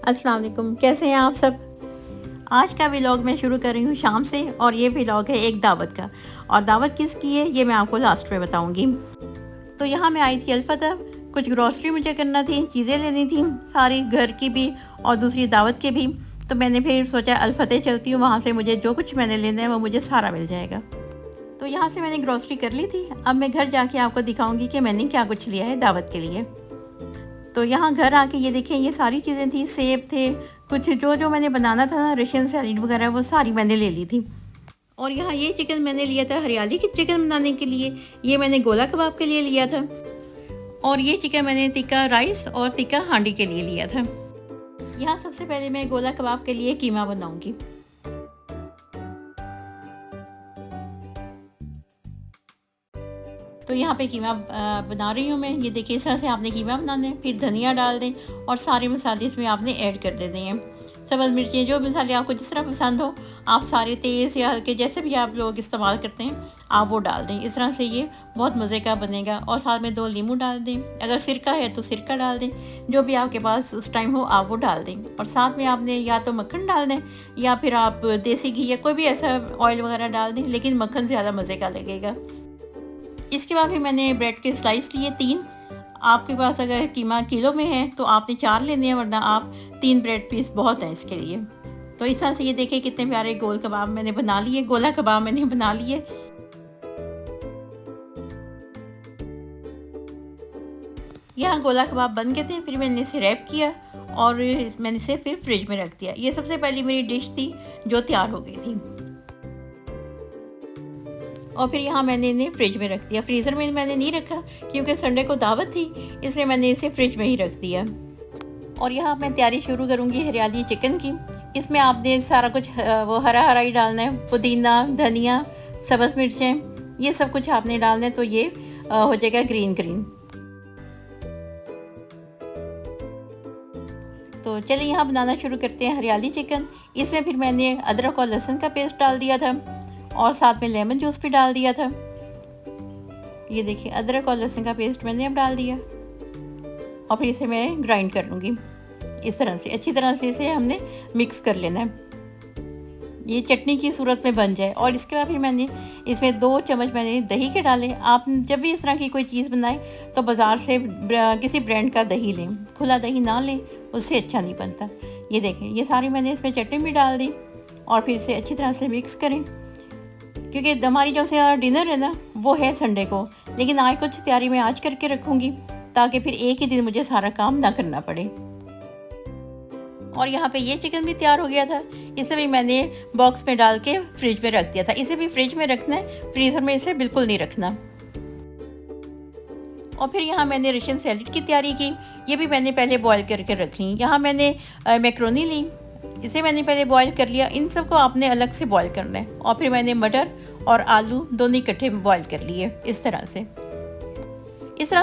अस्सलाम वालेकुम, कैसे हैं आप सब? आज का व्लॉग मैं शुरू कर रही हूँ शाम से और ये व्लॉग है एक दावत का। और दावत किसकी है ये मैं आपको लास्ट में बताऊँगी। तो यहाँ मैं आई थी अलफतह, कुछ ग्रॉसरी मुझे करना थी, चीज़ें लेनी थी सारी घर की भी और दूसरी दावत के भी। तो मैंने फिर सोचा अलफतह चलती हूँ, वहाँ से मुझे जो कुछ मैंने लेना है वो मुझे सारा मिल जाएगा। तो यहाँ से मैंने ग्रॉसरी कर ली थी। अब मैं घर जाके आपको दिखाऊँगी कि मैंने क्या कुछ लिया है दावत के लिए। तो यहाँ घर आके ये देखें, ये सारी चीज़ें थी, सेब थे, कुछ जो जो मैंने बनाना था ना, रशियन सैलेड वगैरह, वो सारी मैंने ले ली थी। और यहाँ ये चिकन मैंने लिया था हरियाली की चिकन बनाने के लिए, ये मैंने गोला कबाब के लिए लिया था। और ये चिकन मैंने टिक्का राइस और टिक्का हांडी के लिए लिया था। यहाँ सबसे पहले मैं गोला कबाब के लिए कीमा बनाऊंगी। तो यहाँ पे कीमा बना रही हूँ मैं। ये देखिए, इस तरह से आपने कीमा बनाना है, फिर धनिया डाल दें और सारे मसाले इसमें आपने ऐड कर देने हैं। सब्ज़ मिर्चें, जो मसाले आपको जिस तरह पसंद हो, आप सारे तेज़ या हल्के जैसे भी आप लोग इस्तेमाल करते हैं आप वो डाल दें। इस तरह से ये बहुत मज़े का बनेगा। और साथ में 2 नींबू डाल दें, अगर सिरका है तो सिरका डाल दें, जो भी आपके पास उस टाइम हो आप वो डाल दें। और साथ में आपने या तो मक्खन डाल दें या फिर आप देसी घी या कोई भी ऐसा ऑयल वगैरह डाल दें, लेकिन मक्खन ज़्यादा मज़े का लगेगा। इसके बाद फिर मैंने ब्रेड के स्लाइस लिए 3। आपके पास अगर कीमा किलो में है तो आपने 4 लेने हैं, वरना आप 3 ब्रेड पीस बहुत हैं इसके लिए। तो इस तरह से ये देखिए कितने प्यारे गोल कबाब मैंने बना लिए, गोला कबाब मैंने बना लिए। यहाँ गोला कबाब बन गए थे, फिर मैंने इसे रैप किया और मैंने इसे फिर फ्रिज में रख दिया। ये सबसे पहली मेरी डिश थी जो तैयार हो गई थी। और फिर यहाँ मैंने इन्हें फ्रिज में रख दिया। फ्रीज़र में मैंने नहीं रखा क्योंकि संडे को दावत थी, इसलिए मैंने इसे फ्रिज में ही रख दिया। और यहाँ मैं तैयारी शुरू करूँगी हरियाली चिकन की। इसमें आपने सारा कुछ वो हरा हरा ही डालना है, पुदीना, धनिया, सब्ज़ मिर्चें, ये सब कुछ आपने डालना है, तो ये हो जाएगा ग्रीन ग्रीन। तो चलिए यहाँ बनाना शुरू करते हैं हरियाली चिकन। इसमें फिर मैंने अदरक और लहसुन का पेस्ट डाल दिया था और साथ में लेमन जूस भी डाल दिया था। ये देखिए, अदरक और लहसुन का पेस्ट मैंने अब डाल दिया और फिर इसे मैं ग्राइंड कर लूँगी। इस तरह से अच्छी तरह से इसे हमने मिक्स कर लेना है, ये चटनी की सूरत में बन जाए। और इसके बाद फिर मैंने इसमें 2 चम्मच मैंने दही के डाले। आप जब भी इस तरह की कोई चीज़ बनाएं तो बाज़ार से किसी ब्रांड का दही लें, खुला दही ना लें, उससे अच्छा नहीं बनता। ये देखें, ये सारी मैंने इसमें चटनी भी डाल दी और फिर इसे अच्छी तरह से मिक्स करें। क्योंकि हमारी जो से डिनर है ना, वो है संडे को, लेकिन आज कुछ तैयारी मैं आज करके रखूँगी ताकि फिर एक ही दिन मुझे सारा काम ना करना पड़े। और यहाँ पे ये चिकन भी तैयार हो गया था। इसे भी मैंने बॉक्स में डाल के फ्रिज में रख दिया था। इसे भी फ्रिज में रखना है, फ्रीज़र में इसे बिल्कुल नहीं रखना। और फिर यहाँ मैंने रशियन सैलेड की तैयारी की। ये भी मैंने पहले बॉईल करके रख ली। यहाँ मैंने मैक्रोनी ली, इसे मैंने पहले बॉईल कर लिया। इन सबको आपने अलग से बॉईल करना है। और फिर मैंने मटर और आलू दोनों इकट्ठे बॉईल कर लिए। इस तरह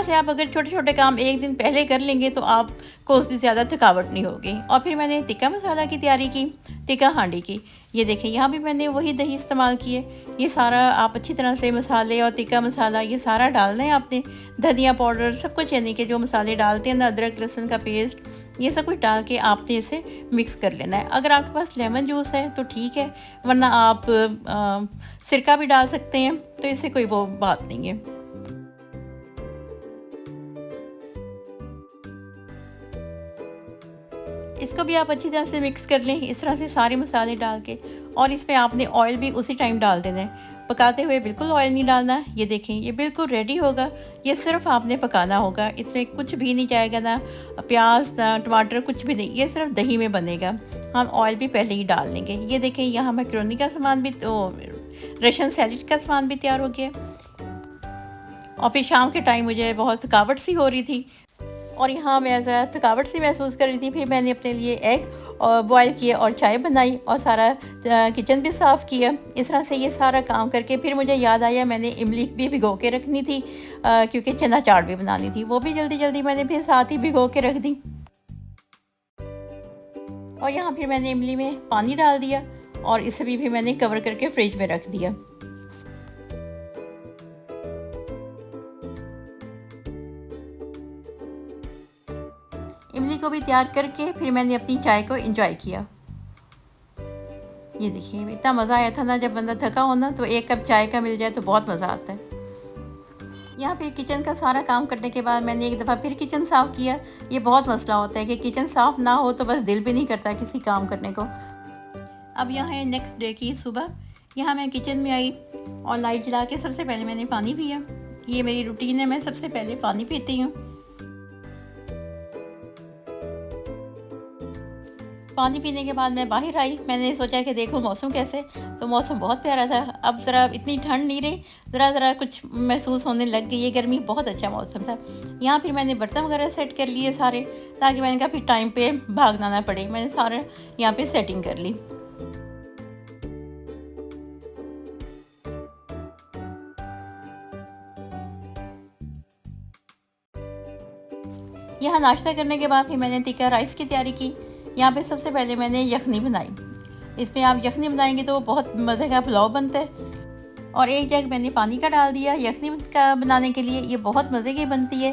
से आप अगर छोटे छोटे काम एक दिन पहले कर लेंगे तो आपको उससे ज़्यादा थकावट नहीं होगी। और फिर मैंने टिक्का मसाला की तैयारी की, टिक्का हांडी की। ये देखें, यहाँ भी मैंने वही दही इस्तेमाल किए। ये सारा आप अच्छी तरह से मसाले और टिक्का मसाला ये सारा डालना है आपने, धनिया पाउडर सब कुछ, यानी कि जो मसाले डालते हैं ना, अदरक लहसुन का पेस्ट, ये सब कुछ डाल के आपने इसे मिक्स कर लेना है। अगर आपके पास लेमन जूस है तो ठीक है, वरना आप सिरका भी डाल सकते हैं, तो इससे कोई वो बात नहीं है। इसको भी आप अच्छी तरह से मिक्स कर लें, इस तरह से सारे मसाले डाल के। और इसमें आपने ऑयल भी उसी टाइम डाल देना है, पकाते हुए बिल्कुल ऑयल नहीं डालना। ये देखें, ये बिल्कुल रेडी होगा। ये सिर्फ आपने पकाना होगा, इसमें कुछ भी नहीं जाएगा, ना प्याज ना टमाटर, कुछ भी नहीं। ये सिर्फ दही में बनेगा। हम ऑयल भी पहले ही डाल लेंगे। ये देखें, यहाँ मैक्रोनी का सामान भी, तो रशियन सैलेड का सामान भी तैयार हो गया। और फिर शाम के टाइम मुझे बहुत थकावट सी हो रही थी और यहाँ मैं ज़रा थकावट सी महसूस कर रही थी। फिर मैंने अपने लिए एग बॉयल किए और चाय बनाई और सारा किचन भी साफ़ किया। इस तरह से ये सारा काम करके फिर मुझे याद आया मैंने इमली भी भिगो के रखनी थी, क्योंकि चना चाट भी बनानी थी। वो भी जल्दी जल्दी मैंने फिर साथ ही भिगो के रख दी। और यहाँ फिर मैंने इमली में पानी डाल दिया और इसे भी फिर मैंने कवर करके फ्रिज में रख दिया। इमली को भी तैयार करके फिर मैंने अपनी चाय को एंजॉय किया। ये देखिए इतना मज़ा आया था ना, जब बंदा थका हो ना तो एक कप चाय का मिल जाए तो बहुत मज़ा आता है। यहाँ फिर किचन का सारा काम करने के बाद मैंने एक दफ़ा फिर किचन साफ़ किया। ये बहुत मसला होता है कि किचन साफ़ ना हो तो बस दिल भी नहीं करता किसी काम करने को। अब यहाँ है नेक्स्ट डे की सुबह। यहाँ मैं किचन में आई और लाइट जला के सबसे पहले मैंने पानी पिया। ये मेरी रूटीन है, मैं सबसे पहले पानी पीती हूँ। पानी पीने के बाद मैं बाहर आई। मैंने सोचा कि देखो मौसम कैसे, तो मौसम बहुत प्यारा था। अब ज़रा इतनी ठंड नहीं रही, ज़रा कुछ महसूस होने लग गई। ये गर्मी बहुत अच्छा मौसम था। यहाँ फिर मैंने बर्तन वगैरह सेट कर लिए सारे, ताकि मैंने कहा फिर टाइम पे भागना ना पड़े। मैंने सारे यहाँ पे सेटिंग कर ली। यहाँ नाश्ता करने के बाद फिर मैंने टिक्का राइस की तैयारी की। यहाँ पे सबसे पहले मैंने यखनी बनाई। इसमें आप यखनी बनाएंगे तो बहुत मज़े का पुलाव बनता है। और एक जग मैंने पानी का डाल दिया यखनी का बनाने के लिए। ये बहुत मज़े की बनती है।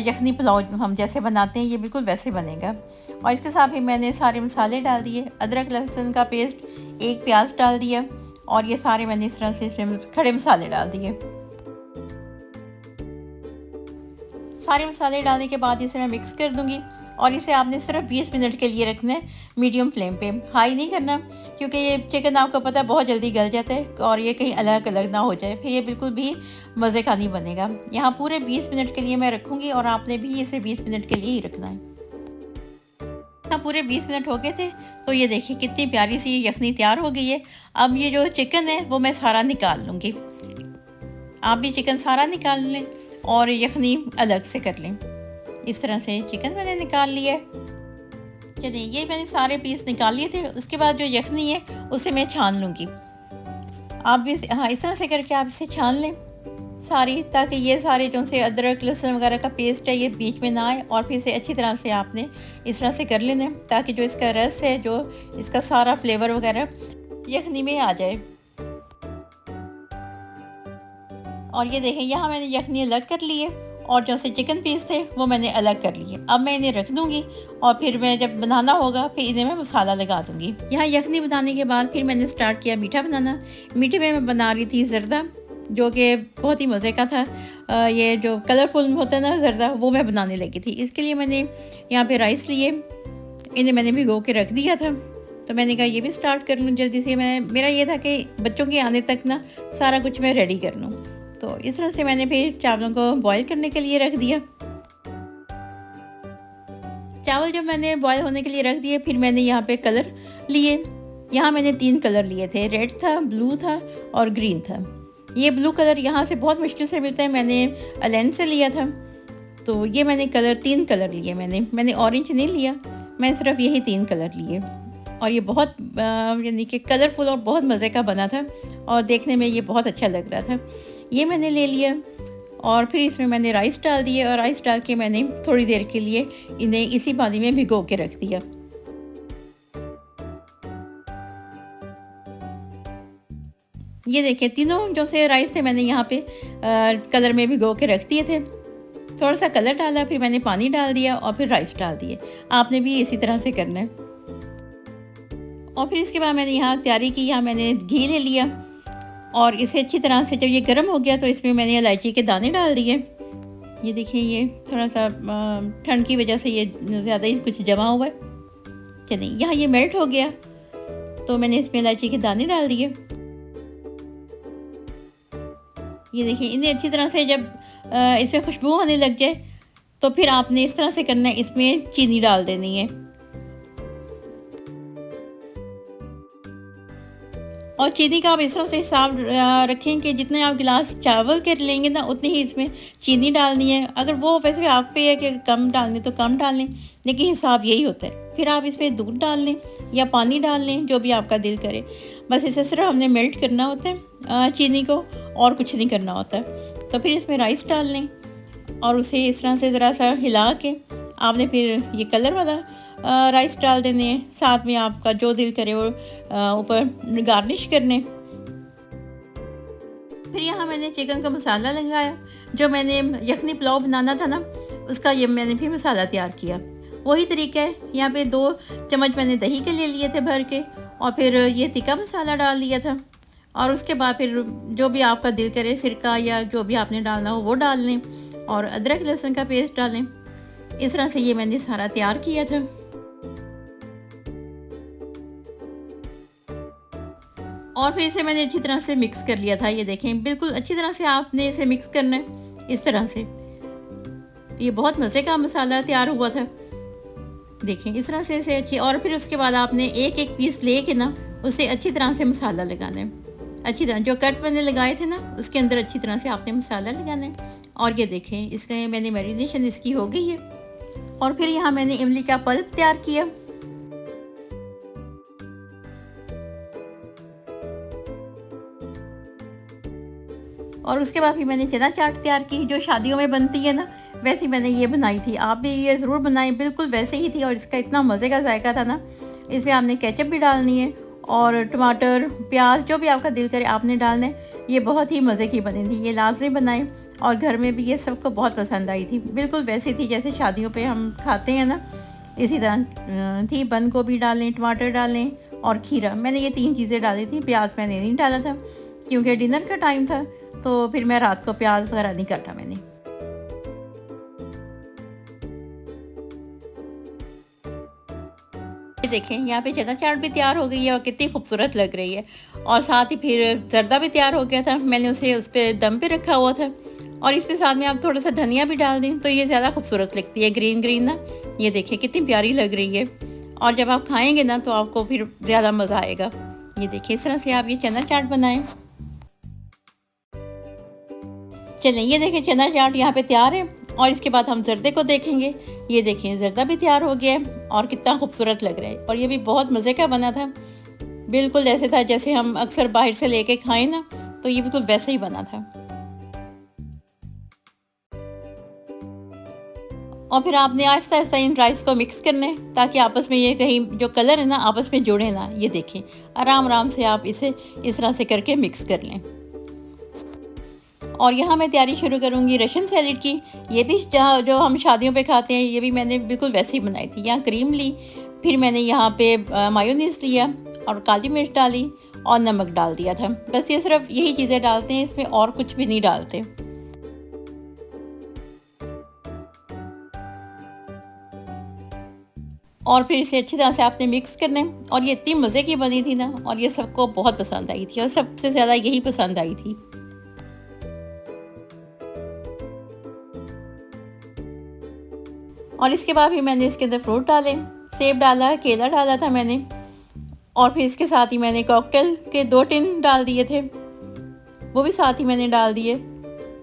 यखनी पुलाव हम जैसे बनाते हैं ये बिल्कुल वैसे बनेगा। और इसके साथ ही मैंने सारे मसाले डाल दिए, अदरक लहसुन का पेस्ट, एक प्याज डाल दिया और ये सारे मैंने इस तरह से इसमें खड़े मसाले डाल दिए। सारे मसाले डालने के बाद इसे मैं मिक्स कर दूंगी और इसे आपने सिर्फ 20 मिनट के लिए रखना है मीडियम फ्लेम पे। हाई नहीं करना, क्योंकि ये चिकन आपको पता है बहुत जल्दी गल जाता है और ये कहीं अलग अलग ना हो जाए, फिर ये बिल्कुल भी मज़े का नहीं बनेगा। यहाँ पूरे 20 मिनट के लिए मैं रखूँगी और आपने भी इसे 20 मिनट के लिए ही रखना है। यहाँ पूरे 20 मिनट हो गए थे, तो ये देखिए कितनी प्यारी सी यखनी तैयार हो गई है। अब ये जो चिकन है वो मैं सारा निकाल लूँगी। आप भी चिकन सारा निकाल लें और यखनी अलग से कर लें। इस तरह से चिकन मैंने निकाल लिया है। चलिए ये मैंने सारे पीस निकाल लिए थे। उसके बाद जो यखनी है उसे मैं छान लूँगी। आप भी हाँ इस तरह से करके आप इसे छान लें सारी, ताकि ये सारे जो से अदरक लहसुन वगैरह का पेस्ट है ये बीच में ना आए। और फिर इसे अच्छी तरह से आपने इस तरह से कर लेना है, ताकि जो इसका रस है, जो इसका सारा फ्लेवर वगैरह यखनी में आ जाए। और ये देखें यहाँ मैंने यखनी अलग कर ली है और जो से चिकन पीस थे वो मैंने अलग कर लिए। अब मैं इन्हें रख दूँगी और फिर मैं जब बनाना होगा फिर इन्हें मैं मसाला लगा दूँगी। यहाँ यखनी बनाने के बाद फिर मैंने स्टार्ट किया मीठा बनाना। मीठे में मैं बना रही थी ज़र्दा, जो कि बहुत ही मज़े का था। ये जो कलरफुल होता है ना ज़र्दा, वो मैं बनाने लगी थी। इसके लिए मैंने यहाँ पे राइस लिए, इन्हें मैंने भिगो के रख दिया था। तो मैंने कहा ये भी स्टार्ट कर लूँ जल्दी से। मेरा ये था कि बच्चों के आने तक ना सारा कुछ मैं रेडी कर लूँ। तो इस तरह से मैंने फिर चावलों को बॉईल करने के लिए रख दिया। चावल जब मैंने बॉईल होने के लिए रख दिए, फिर मैंने यहाँ पे कलर लिए। यहाँ मैंने 3 कलर लिए थे, रेड था, ब्लू था और ग्रीन था। ये ब्लू कलर यहाँ से बहुत मुश्किल से मिलता है, मैंने अलेंड से लिया था। तो ये मैंने 3 कलर लिए। मैंने ऑरेंज नहीं लिया, मैं सिर्फ यही 3 कलर लिए। और ये बहुत यानी कि कलरफुल और बहुत मज़े का बना था और देखने में ये बहुत अच्छा लग रहा था। ये मैंने ले लिया और फिर इसमें मैंने राइस डाल दिए और राइस डाल के मैंने थोड़ी देर के लिए इन्हें इसी पानी में भिगो के रख दिया। ये देखिए तीनों जो से राइस थे मैंने यहाँ पे कलर में भिगो के रख दिए थे। थोड़ा सा कलर डाला, फिर मैंने पानी डाल दिया और फिर राइस डाल दिए। आपने भी इसी तरह से करना है। और फिर इसके बाद मैंने यहाँ तैयारी की। यहाँ मैंने घी ले लिया और इसे अच्छी तरह से जब ये गर्म हो गया तो इसमें मैंने इलायची के दाने डाल दिए। ये देखिए ये थोड़ा सा ठंड की वजह से ये ज़्यादा ही कुछ जमा हुआ है। चलिए यहाँ ये मेल्ट हो गया तो मैंने इसमें इलायची के दाने डाल दिए। ये देखिए इन्हें अच्छी तरह से जब इसमें खुशबू आने लग जाए तो फिर आपने इस तरह से करना है, इसमें चीनी डाल देनी है। और चीनी का आप इस तरह से हिसाब रखें कि जितने आप गिलास चावल के लेंगे ना उतनी ही इसमें चीनी डालनी है। अगर वो वैसे आप पे है कि कम डालनी तो कम डाल लें, लेकिन हिसाब यही होता है। फिर आप इसमें दूध डाल लें या पानी डाल लें, जो भी आपका दिल करे। बस इसे सिर्फ हमने मेल्ट करना होता है चीनी को, और कुछ नहीं करना होता। तो फिर इसमें राइस डाल लें और उसे इस तरह से ज़रा सा हिला के आपने फिर ये कलर वाला राइस डाल देने हैं। साथ में आपका जो दिल करे वो ऊपर गार्निश करने। फिर यहाँ मैंने चिकन का मसाला लगाया। जो मैंने यखनी पुलाव बनाना था ना, उसका ये मैंने फिर मसाला तैयार किया। वही तरीका है। यहाँ पे 2 चम्मच मैंने दही के ले लिए थे भर के, और फिर ये तिक्का मसाला डाल दिया था। और उसके बाद फिर जो भी आपका दिल करे, सिरका या जो भी आपने डालना हो वो डाल लें, और अदरक लहसुन का पेस्ट डालें। इस तरह से ये मैंने सारा तैयार किया था। और फिर इसे मैंने अच्छी तरह से मिक्स कर लिया था। ये देखें, बिल्कुल अच्छी तरह से आपने इसे मिक्स करना है, इस तरह से। ये बहुत मज़े का मसाला तैयार हुआ था। देखें, इस तरह से इसे अच्छी, और फिर उसके बाद आपने एक एक पीस ले के ना उसे अच्छी तरह से मसाला लगाना है। अच्छी तरह जो कट मैंने लगाए थे ना उसके अंदर अच्छी तरह से आपने मसाला लगाना है। और ये देखें, इसका मैंने मैरिनेशन इसकी हो गई है। और फिर यहाँ मैंने इमली का पल्प तैयार किया। और उसके बाद फिर मैंने चना चाट तैयार की, जो शादियों में बनती है ना, वैसी मैंने ये बनाई थी। आप भी ये ज़रूर बनाएं, बिल्कुल वैसे ही थी। और इसका इतना मज़े का जायका था ना। इसमें आपने केचप भी डालनी है, और टमाटर, प्याज, जो भी आपका दिल करे आपने डालना है। ये बहुत ही मज़े की बनी थी, ये लाजमी बनाएं। और घर में भी ये सबको बहुत पसंद आई थी। बिल्कुल वैसी थी जैसे शादियों पे हम खाते हैं ना, इसी तरह थी। बंद गोभी डालें, टमाटर डालें और खीरा। मैंने ये 3 चीज़ें डाली थी। प्याज मैंने नहीं डाला था क्योंकि डिनर का टाइम था, तो फिर मैं रात को प्याज वगैरह नहीं काटा मैंने। देखें, यहाँ पे चना चाट भी तैयार हो गई है और कितनी खूबसूरत लग रही है। और साथ ही फिर जर्दा भी तैयार हो गया था। मैंने उसे उस पर दम पे रखा हुआ था। और इसके साथ में आप थोड़ा सा धनिया भी डाल दें तो ये ज़्यादा खूबसूरत लगती है, ग्रीन ग्रीन ना। ये देखें कितनी प्यारी लग रही है। और जब आप खाएंगे ना तो आपको फिर ज़्यादा मज़ा आएगा। ये देखिए, इस तरह से आप ये चना चाट बनाएं। चलें, ये देखें, चना चाट यहाँ पे तैयार है। और इसके बाद हम जर्दे को देखेंगे। ये देखें, जर्दा भी तैयार हो गया है और कितना खूबसूरत लग रहा है। और ये भी बहुत मज़े का बना था। बिल्कुल ऐसे था जैसे हम अक्सर बाहर से लेके खाएं ना, तो ये बिल्कुल वैसे ही बना था। और फिर आपने आहिस्ता आहिस्ता इन राइस को मिक्स करना है ताकि आपस में ये कहीं जो कलर है ना आपस में जुड़े ना। ये देखें, आराम आराम से आप इसे इस तरह से करके मिक्स कर लें। और यहाँ मैं तैयारी शुरू करूँगी रशियन सैलेड की। ये भी जहाँ जो हम शादियों पे खाते हैं, ये भी मैंने बिल्कुल वैसे ही बनाई थी। यहाँ क्रीम ली, फिर मैंने यहाँ पे मायोनीज़ लिया और काली मिर्च डाली और नमक डाल दिया था। बस ये सिर्फ यही चीज़ें डालते हैं इसमें, और कुछ भी नहीं डालते। और फिर इसे अच्छी तरह से आपने मिक्स करना है। और ये इतनी मज़े की बनी थी ना, और ये सबको बहुत पसंद आई थी, और सबसे ज़्यादा यही पसंद आई थी। और इसके बाद फिर मैंने इसके अंदर फ्रूट डाले, सेब डाला, केला डाला था मैंने। और फिर इसके साथ ही मैंने कॉकटेल के 2 टिन डाल दिए थे, वो भी साथ ही मैंने डाल दिए।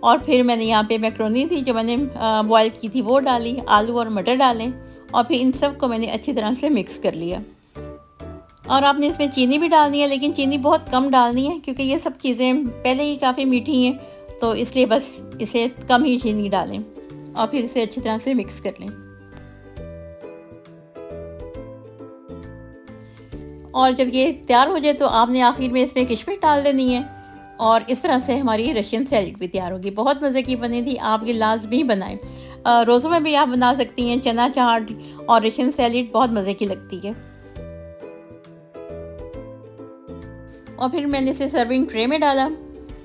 और फिर मैंने यहाँ पे मैक्रोनी थी जो मैंने बॉयल की थी वो डाली, आलू और मटर डालें। और फिर इन सब को मैंने अच्छी तरह से मिक्स कर लिया। और आपने इसमें चीनी भी डालनी है, लेकिन चीनी बहुत कम डालनी है क्योंकि ये सब चीज़ें पहले ही काफ़ी मीठी हैं, तो इसलिए बस इसे कम ही चीनी डालें। और फिर इसे अच्छी तरह से मिक्स कर लें। और जब ये तैयार हो जाए तो आपने आखिर में इसमें किशमिश डाल देनी है। और इस तरह से हमारी रशियन सैलेड भी तैयार होगी। बहुत मज़े की बनी थी, आप ये लाजमी बनाएं। रोज़ों में भी आप बना सकती हैं। चना चाट और रशियन सैलेड बहुत मज़े की लगती है। और फिर मैंने इसे सर्विंग ट्रे में डाला।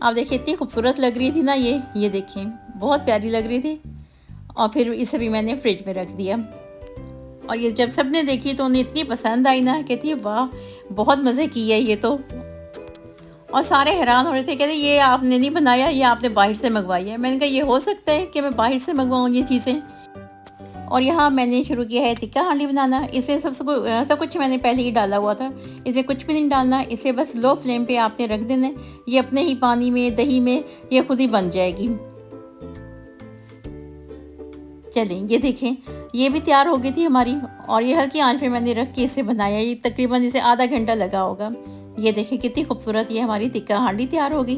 आप देखिए इतनी खूबसूरत लग रही थी ना ये देखें, बहुत प्यारी लग रही थी। और फिर इसे भी मैंने फ्रिज में रख दिया। और ये जब सब ने देखी तो उन्हें इतनी पसंद आई ना, कहती वाह बहुत मज़े की है ये तो। और सारे हैरान हो रहे थे, कहते ये आपने नहीं बनाया, ये आपने बाहर से मंगवाई है। मैंने कहा ये हो सकता है कि मैं बाहर से मंगवाऊँ ये चीज़ें। और यहाँ मैंने शुरू किया है टिक्का हांडी बनाना। इसमें सब कुछ मैंने पहले ही डाला हुआ था, इसमें कुछ भी नहीं डालना। इसे बस लो फ्लेम पे आपने रख देना है। ये अपने ही पानी में, दही में ये खुद ही बन जाएगी। चलें, ये देखें, ये भी तैयार हो गई थी हमारी। और ये हल्की आंच पे मैंने रख के इसे बनाया। ये तकरीबन इसे आधा घंटा लगा होगा। ये देखें कितनी खूबसूरत ये हमारी टिक्का हांडी तैयार हो गई।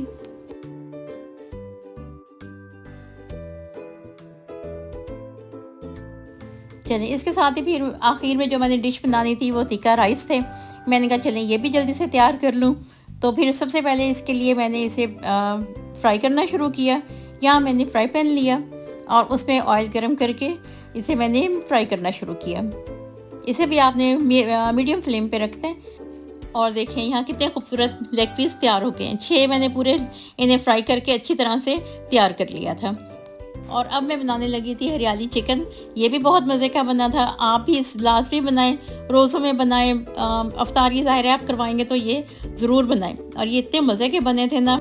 चलें, इसके साथ ही फिर आखिर में जो मैंने डिश बनानी थी वो टिक्का राइस थे। मैंने कहा चलें ये भी जल्दी से तैयार कर लूँ। तो फिर सबसे पहले इसके लिए मैंने इसे फ्राई करना शुरू किया। यहाँ मैंने फ्राई पैन लिया और उसमें ऑयल गर्म करके इसे मैंने फ्राई करना शुरू किया। इसे भी आपने मीडियम फ्लेम पे रखते हैं। और देखें यहाँ कितने खूबसूरत लेग पीस तैयार हो गए हैं। 6 मैंने पूरे इन्हें फ्राई करके अच्छी तरह से तैयार कर लिया था। और अब मैं बनाने लगी थी हरियाली चिकन। ये भी बहुत मज़े का बना था। आप भी इस लाजमी बनाएं, रोज़ों में बनाएं, अफ्तारी ज़ाहिर है आप करवाएंगे तो ये ज़रूर बनाएं। और ये इतने मज़े के बने थे ना।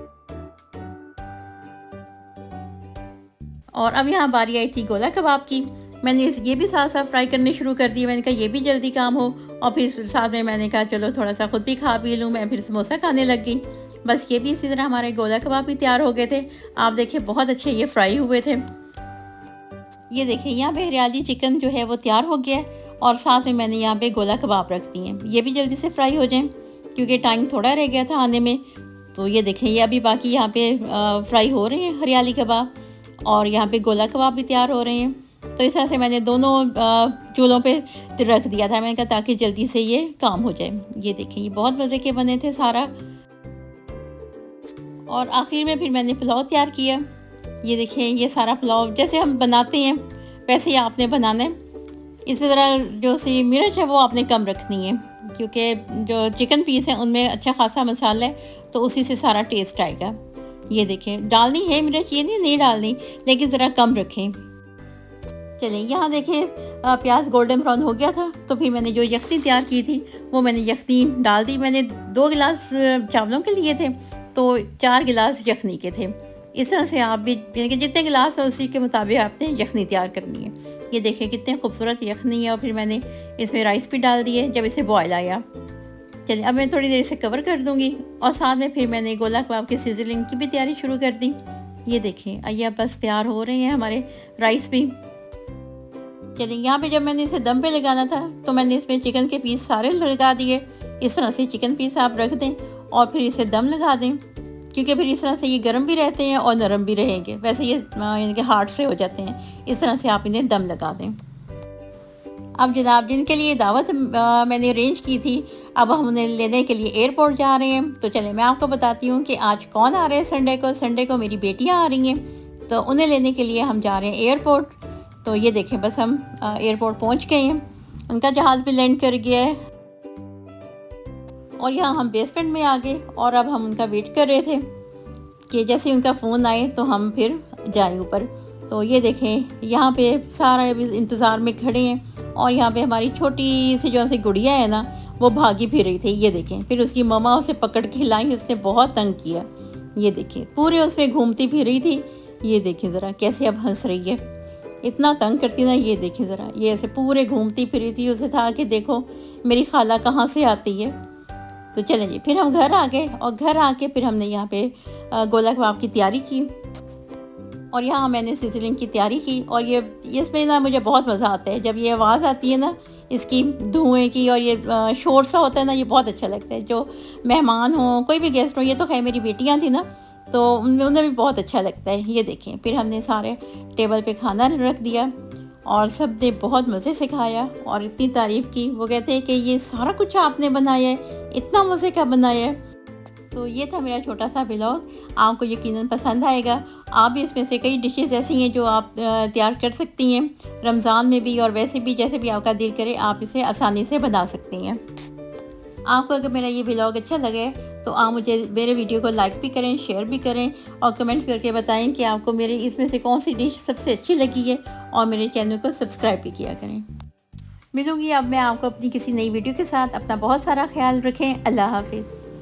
और अब यहाँ बारी आई थी गोला कबाब की। मैंने ये भी साथ साथ फ्राई करने शुरू कर दिए। मैंने कहा ये भी जल्दी काम हो। और फिर साथ में मैंने कहा चलो थोड़ा सा ख़ुद भी खा पी लूँ। मैं फिर समोसा खाने लग गई। बस ये भी इसी तरह हमारे गोला कबाब भी तैयार हो गए थे। आप देखिए बहुत अच्छे ये फ्राई हुए थे। ये देखिए यहाँ पे हरियाली चिकन जो है वो तैयार हो गया है। और साथ में मैंने यहाँ पे गोला कबाब रख दिए हैं। ये भी जल्दी से फ्राई हो जाएं क्योंकि टाइम थोड़ा रह गया था आने में। तो ये देखें ये अभी बाकी यहाँ पे फ्राई हो रहे हैं हरियाली कबाब। और यहाँ पे गोला कबाब भी तैयार हो रहे हैं। तो इस तरह से मैंने दोनों चूल्हों पे रख दिया था। मैंने कहा ताकि जल्दी से ये काम हो जाए। ये देखें ये बहुत मज़े के बने थे सारा। और आखिर में फिर मैंने पुलाव तैयार किया। ये देखें ये सारा पुलाव जैसे हम बनाते हैं वैसे ही आपने बनाना है। इसमें ज़रा जो सी मिर्च है वो आपने कम रखनी है क्योंकि जो चिकन पीस है उनमें अच्छा खासा मसाला है तो उसी से सारा टेस्ट आएगा। ये देखें डालनी है मिर्च, ये नहीं डालनी, लेकिन ज़रा कम रखें। चलें यहाँ देखें प्याज गोल्डन ब्राउन हो गया था। तो फिर मैंने जो यखनी तैयार की थी वो मैंने यखनी डाल दी। मैंने 2 गिलास चावलों के लिए थे तो 4 गिलास यखनी के थे। इस तरह से आप भी जितने गिलास है उसी के मुताबिक आपने यखनी तैयार करनी है। ये देखें कितने खूबसूरत यखनी है। और फिर मैंने इसमें राइस भी डाल दिए जब इसे बॉयल आया। चलिए अब मैं थोड़ी देर से कवर कर दूंगी। और साथ में फिर मैंने गोला कबाब की सिजलिंग की भी तैयारी शुरू कर दी। ये देखें आइए बस तैयार हो रहे हैं हमारे राइस भी। चलिए यहाँ पे जब मैंने इसे दम पे लगाना था तो मैंने इसमें चिकन के पीस सारे लगा दिए। इस तरह से चिकन पीस आप रख दें और फिर इसे दम लगा दें क्योंकि फिर इस तरह से ये गर्म भी रहते हैं और नरम भी रहेंगे। वैसे ये यानी कि हार्ड से हो जाते हैं। इस तरह से आप इन्हें दम लगा दें। अब जनाब जिनके लिए दावत मैंने अरेंज की थी अब हम उन्हें लेने के लिए एयरपोर्ट जा रहे हैं। तो चले मैं आपको बताती हूँ कि आज कौन आ रहे हैं। संडे को मेरी बेटियाँ आ रही हैं तो उन्हें लेने के लिए हम जा रहे हैं एयरपोर्ट। तो ये देखें बस हम एयरपोर्ट पहुँच गए हैं। उनका जहाज़ भी लैंड कर गया है और यहाँ हम बेसमेंट में आ गए। और अब हम उनका वेट कर रहे थे कि जैसे उनका फ़ोन आए तो हम फिर जाएं ऊपर। तो ये देखें यहाँ पे सारा इंतज़ार में खड़े हैं। और यहाँ पे हमारी छोटी सी जो सी गुड़िया है ना वो भागी फिर रही थी। ये देखें फिर उसकी मम्मा उसे पकड़ के लाई, उसने बहुत तंग किया। ये देखें पूरे उसमें घूमती फिर रही थी। ये देखें ज़रा कैसे अब हंस रही है, इतना तंग करती ना। ये देखें ज़रा ये ऐसे पूरे घूमती फिरी थी। उसे था कि देखो मेरी खाला कहाँ से आती है। तो चलें जी फिर हम घर आ गए। और घर आके फिर हमने यहाँ पे गोला कबाब की तैयारी की। और यहाँ मैंने सिजलिंग की तैयारी की। और ये इसमें ना मुझे बहुत मज़ा आता है जब ये आवाज़ आती है ना इसकी धुएँ की और ये शोर सा होता है ना, ये बहुत अच्छा लगता है। जो मेहमान हो कोई भी गेस्ट हो, ये तो खैर मेरी बेटियाँ थी ना तो उन्हें भी बहुत अच्छा लगता है। ये देखें फिर हमने सारे टेबल पे खाना रख दिया और सब ने बहुत मज़े से खाया और इतनी तारीफ़ की। वो कहते हैं कि ये सारा कुछ आपने बनाया है, इतना मज़े का बनाया है। तो ये था मेरा छोटा सा व्लॉग। आपको यकीनन पसंद आएगा। आप भी इसमें से कई डिशेस ऐसी हैं जो आप तैयार कर सकती हैं रमज़ान में भी और वैसे भी जैसे भी आपका दिल करे आप इसे आसानी से बना सकती हैं। आपको अगर मेरा ये व्लॉग अच्छा लगे तो आप मुझे मेरे वीडियो को लाइक भी करें, शेयर भी करें और कमेंट्स करके बताएं कि आपको मेरे इसमें से कौन सी डिश सबसे अच्छी लगी है। और मेरे चैनल को सब्सक्राइब भी किया करें। मिलूँगी अब मैं आपको अपनी किसी नई वीडियो के साथ। अपना बहुत सारा ख्याल रखें। अल्लाह हाफिज़।